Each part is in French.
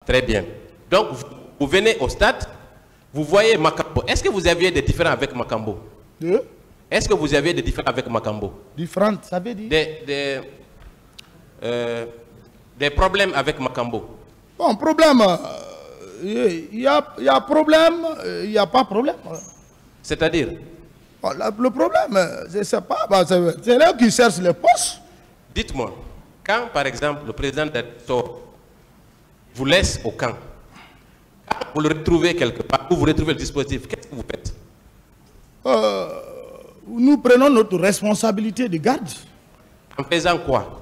Très bien. Donc, vous venez au stade, vous voyez Makambo. Est-ce que vous aviez des différends avec Makambo? Est-ce que vous aviez des différends avec Makambo? Différentes, ça veut dire? Des problèmes avec Makambo. Bon, problème, il y a problème, il n'y a pas problème. C'est-à-dire? Bon, le problème, je ne sais pas, c'est là qui cherchent les postes. Dites-moi, quand par exemple le président d'Ato vous laisse au camp, quand vous le retrouvez quelque part, vous retrouvez le dispositif, qu'est-ce que vous faites? Nous prenons notre responsabilité de garde. En faisant quoi?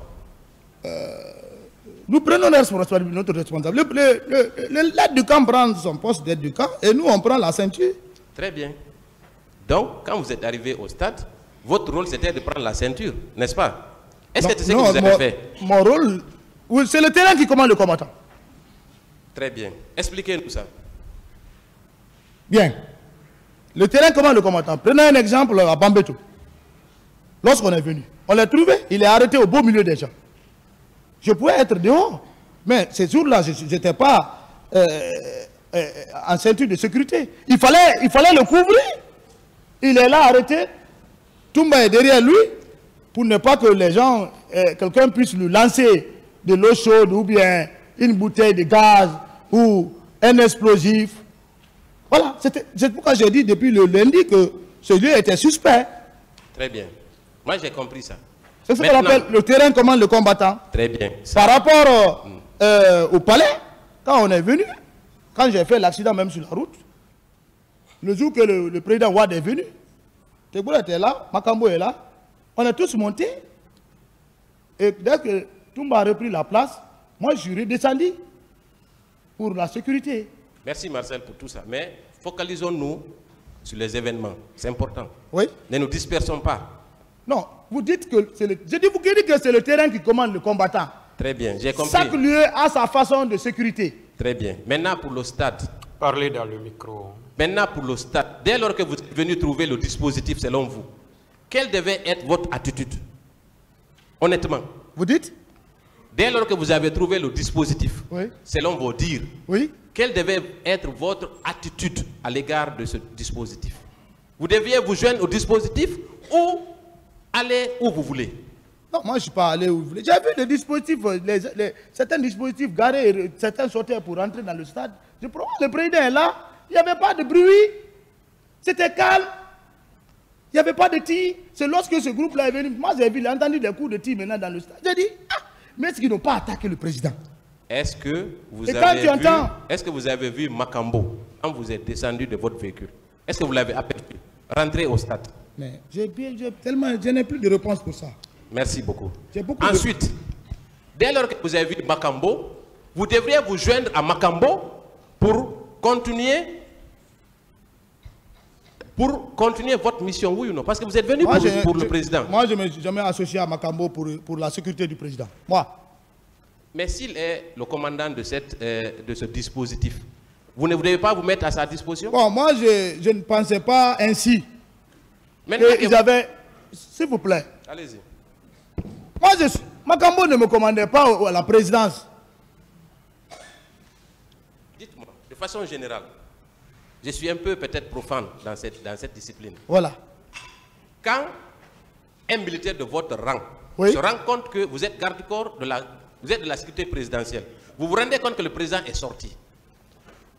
Nous prenons notre responsabilité. L'aide du camp prend son poste d'aide du camp et nous on prend la ceinture. Très bien. Donc, quand vous êtes arrivé au stade, votre rôle c'était de prendre la ceinture, n'est-ce pas? Est-ce que c'est ce que vous avez fait? Mon rôle, c'est le terrain qui commande le combattant. Très bien. Expliquez-nous ça. Bien. Le terrain commande le combattant. Prenez un exemple à Bambeto. Lorsqu'on est venu, on l'a trouvé, il est arrêté au beau milieu des gens. Je pouvais être dehors, mais ces jours-là, je n'étais pas en ceinture de sécurité. Il fallait le couvrir. Il est là arrêté. Toumba est derrière lui pour ne pas que les gens, quelqu'un puisse lui lancer de l'eau chaude ou bien une bouteille de gaz ou un explosif. Voilà, c'est pourquoi j'ai dit depuis le lundi que ce lieu était suspect. Très bien. Moi, j'ai compris ça. C'est ce qu'on appelle le terrain commande le combattant. Très bien. Ça... Par rapport au palais, quand on est venu, quand j'ai fait l'accident même sur la route, le jour que le président Ouad est venu, Teboula était là, Makambo est là, on est tous montés. Et dès que Toumba a repris la place, moi je suis redescendu pour la sécurité. Merci Marcel pour tout ça. Mais focalisons-nous sur les événements. C'est important. Oui. Ne nous dispersons pas. Non, vous dites que c'est le... Je dis vous dites que c'est le terrain qui commande le combattant. Très bien, j'ai compris. Chaque lieu a sa façon de sécurité. Très bien. Maintenant pour le stade. Parlez dans le micro. Maintenant pour le stade. Dès lors que vous êtes venu trouver le dispositif selon vous, quelle devait être votre attitude? Honnêtement. Vous dites? Dès lors que vous avez trouvé le dispositif, oui, selon vos dires, oui, quelle devait être votre attitude à l'égard de ce dispositif? Vous deviez vous joindre au dispositif ou aller où vous voulez? Non, moi je ne suis pas allé où vous voulez. J'ai vu le dispositif, certains dispositifs garés, certains sortaient pour rentrer dans le stade. Je prends le président est là, il n'y avait pas de bruit, c'était calme, il n'y avait pas de tir. C'est lorsque ce groupe-là est venu, moi j'ai entendu des coups de tir maintenant dans le stade. J'ai dit, ah, mais est-ce qu'ils n'ont pas attaqué le président? Est-ce que vous avez vu Makambo quand vous êtes descendu de votre véhicule? Est-ce que vous l'avez aperçu rentrer au stade? Mais je n'ai plus de réponse pour ça. Merci beaucoup. Ensuite, dès lors que vous avez vu Makambo, vous devriez vous joindre à Makambo pour continuer votre mission, oui ou non? Parce que vous êtes venu pour le président. Moi, je ne me suis jamais associé à Makambo pour la sécurité du président. Moi. Mais s'il est le commandant de ce dispositif, vous ne devez pas vous mettre à sa disposition? Bon, moi, je ne pensais pas ainsi. Ils avaient... S'il vous plaît. Allez-y. Moi, Makambo ne me commandait pas à la présidence. Dites-moi, de façon générale, je suis un peu peut-être profane dans cette discipline. Voilà. Quand un militaire de votre rang se rend compte que vous êtes garde-corps vous êtes de la sécurité présidentielle, vous vous rendez compte que le président est sorti.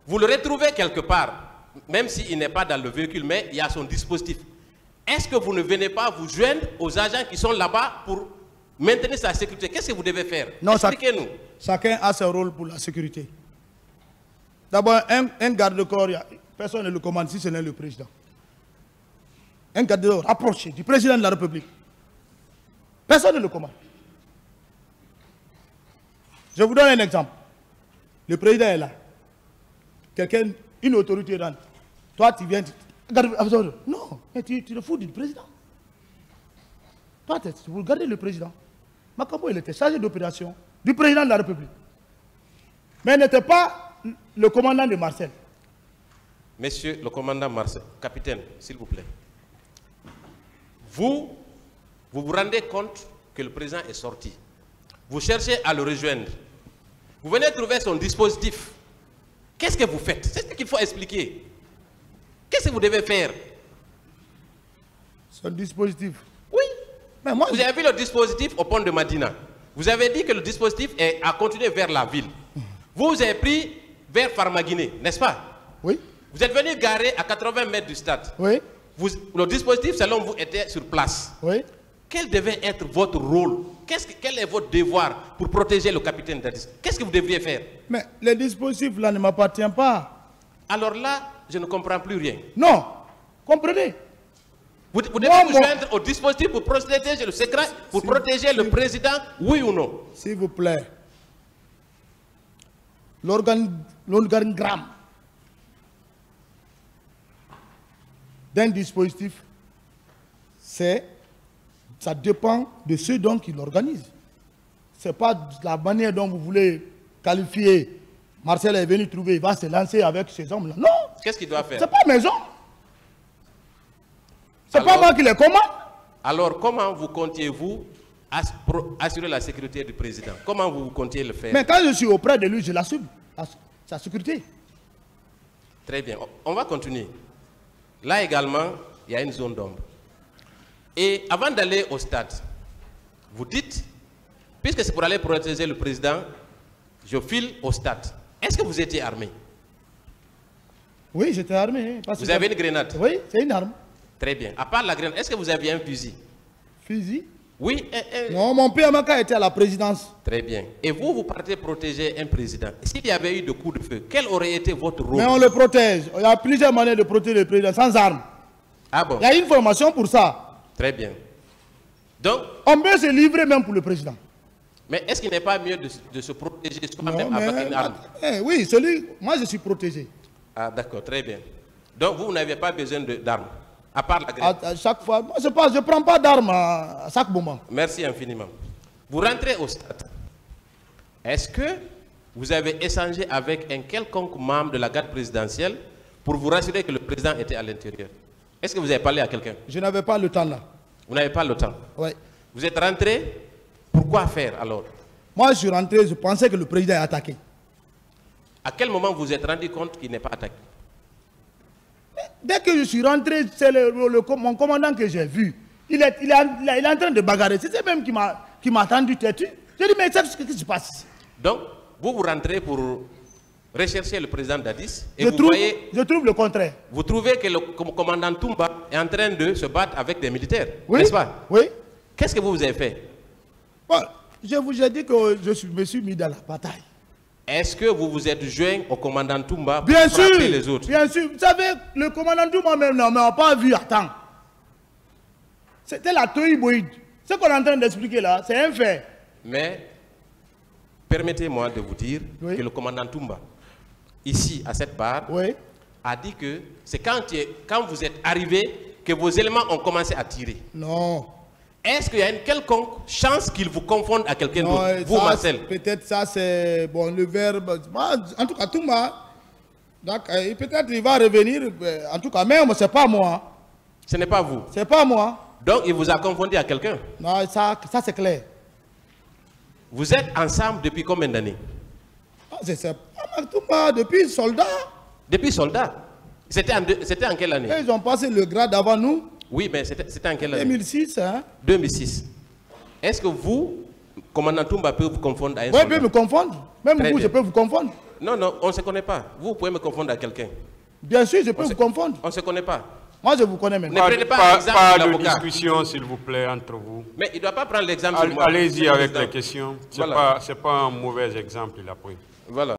Vous le retrouvez quelque part, même s'il n'est pas dans le véhicule, mais il y a son dispositif. Est-ce que vous ne venez pas vous joindre aux agents qui sont là-bas pour maintenir sa sécurité? Qu'est-ce que vous devez faire? Expliquez-nous. Chacun a son rôle pour la sécurité. D'abord, un garde-corps, personne ne le commande si ce n'est le président. Un garde-corps rapproché du président de la République. Personne ne le commande. Je vous donne un exemple. Le président est là. Quelqu'un, une autorité rentre. Toi, tu viens... Non, mais tu te fous du président. Toi, vous regardez le président. Makambo, il était chargé d'opération du président de la République. Mais il n'était pas le commandant de Marcel. Monsieur le commandant Marcel, capitaine, s'il vous plaît. Vous vous rendez compte que le président est sorti. Vous cherchez à le rejoindre. Vous venez trouver son dispositif Qu'est-ce que vous faites? C'est ce qu'il faut expliquer. Qu'est-ce que vous devez faire? C'est un dispositif. Oui. Mais moi, vous avez vu le dispositif au pont de Madina. Vous avez dit que le dispositif a continué vers la ville. Vous avez pris vers Farmaguiné, n'est-ce pas? Oui. Vous êtes venu garer à 80 mètres du stade. Oui. Le dispositif, selon vous, était sur place. Oui. Quel devait être votre rôle? Quel est votre devoir pour protéger le capitaine Dadis? Qu'est-ce que vous devriez faire? Mais le dispositif là ne m'appartient pas. Alors là, je ne comprends plus rien. Non, comprenez. Vous devez vous joindre au dispositif pour protéger le secret, pour protéger le président, oui ou non? S'il vous plaît. L'organigramme d'un dispositif, ça dépend de ceux donc qui l'organisent. Ce n'est pas la manière dont vous voulez qualifier. Marcel est venu trouver, il va se lancer avec ces hommes-là. Non. Qu'est-ce qu'il doit faire? Ce n'est pas mes hommes. Ce n'est pas moi qui les commande. Alors, comment vous comptiez-vous assurer la sécurité du président? Comment vous comptiez le faire? Mais quand je suis auprès de lui, je l'assume, sa sécurité. Très bien. On va continuer. Là également, il y a une zone d'ombre. Et avant d'aller au stade, vous dites, puisque c'est pour aller protéger le président, je file au stade. Est-ce que vous étiez armé? Oui, j'étais armé. Vous avez une grenade? Oui, c'est une arme. Très bien. À part la grenade, est-ce que vous aviez un fusil? Fusil? Oui. Non, mon père Amaka était à la présidence. Très bien. Et vous, vous partez protéger un président. S'il y avait eu de coups de feu, quel aurait été votre rôle? Mais on le protège. Il y a plusieurs manières de protéger le président sans armes. Ah bon? Il y a une formation pour ça. Très bien. Donc, on peut se livrer même pour le président. Mais est-ce qu'il n'est pas mieux de se protéger soi-même avec une arme? Oui, moi je suis protégé. Ah d'accord, très bien. Donc vous n'avez pas besoin d'armes, à part la grenade. À chaque fois, moi je ne prends pas d'armes à chaque moment. Merci infiniment. Vous rentrez au stade. Est-ce que vous avez échangé avec un quelconque membre de la garde présidentielle pour vous rassurer que le président était à l'intérieur? Est-ce que vous avez parlé à quelqu'un? Je n'avais pas le temps là. Vous n'avez pas le temps? Oui. Vous êtes rentré, pourquoi faire alors? Moi je suis rentré, je pensais que le président est attaqué. À quel moment vous vous êtes rendu compte qu'il n'est pas attaqué? Dès que je suis rentré, c'est mon commandant que j'ai vu. Il est en train de bagarrer. C'est même qui m'a attendu têtu. J'ai dit, mais qu'est-ce qui se passe? Donc, vous rentrez pour rechercher le président Dadis et je trouve le contraire. Vous trouvez que le commandant Toumba est en train de se battre avec des militaires, oui, n'est-ce pas? Oui. Qu'est-ce que vous avez fait? Bon, je vous ai dit que je me suis mis dans la bataille. Est-ce que vous vous êtes joint au commandant Toumba pour bien frapper sûr, les autres? Bien sûr. Vous savez, le commandant Toumba même ne m'a pas vu à temps. C'était la toïboïde. Ce qu'on est en train d'expliquer là, c'est un fait. Mais, permettez-moi de vous dire que le commandant Toumba, ici, à cette barre, a dit que c'est quand vous êtes arrivé que vos éléments ont commencé à tirer. Non. Est-ce qu'il y a une quelconque chance qu'ils vous confondent à quelqu'un d'autre? Vous, Marcel? Peut-être ça, c'est bon, le verbe. En tout cas, Toumba, peut-être il va revenir. En tout cas, même, ce n'est pas moi. Ce n'est pas vous? Ce n'est pas moi. Donc, il vous a confondu à quelqu'un? Non, ça c'est clair. Vous êtes ensemble depuis combien d'années? C'est Toumba, depuis soldat. Depuis soldat? C'était en quelle année? Ils ont passé le grade avant nous. Oui, mais c'était en quelle année? 2006, hein? 2006. Est-ce que vous, commandant Toumba, peut vous confondre à un soldat? Oui, peut me confondre. Même vous, je peux vous confondre. Non, non, on ne se connaît pas. Vous pouvez me confondre à quelqu'un. Bien sûr, je peux vous confondre. On ne se connaît pas. Moi, je vous connais maintenant. Ne prenez pas l'exemple de l'avocat. Pas de discussion, s'il vous plaît, entre vous. Mais il ne doit pas prendre l'exemple sur moi. Allez-y avec les questions. Ce n'est Voilà. pas un mauvais exemple, il a pris. Voilà.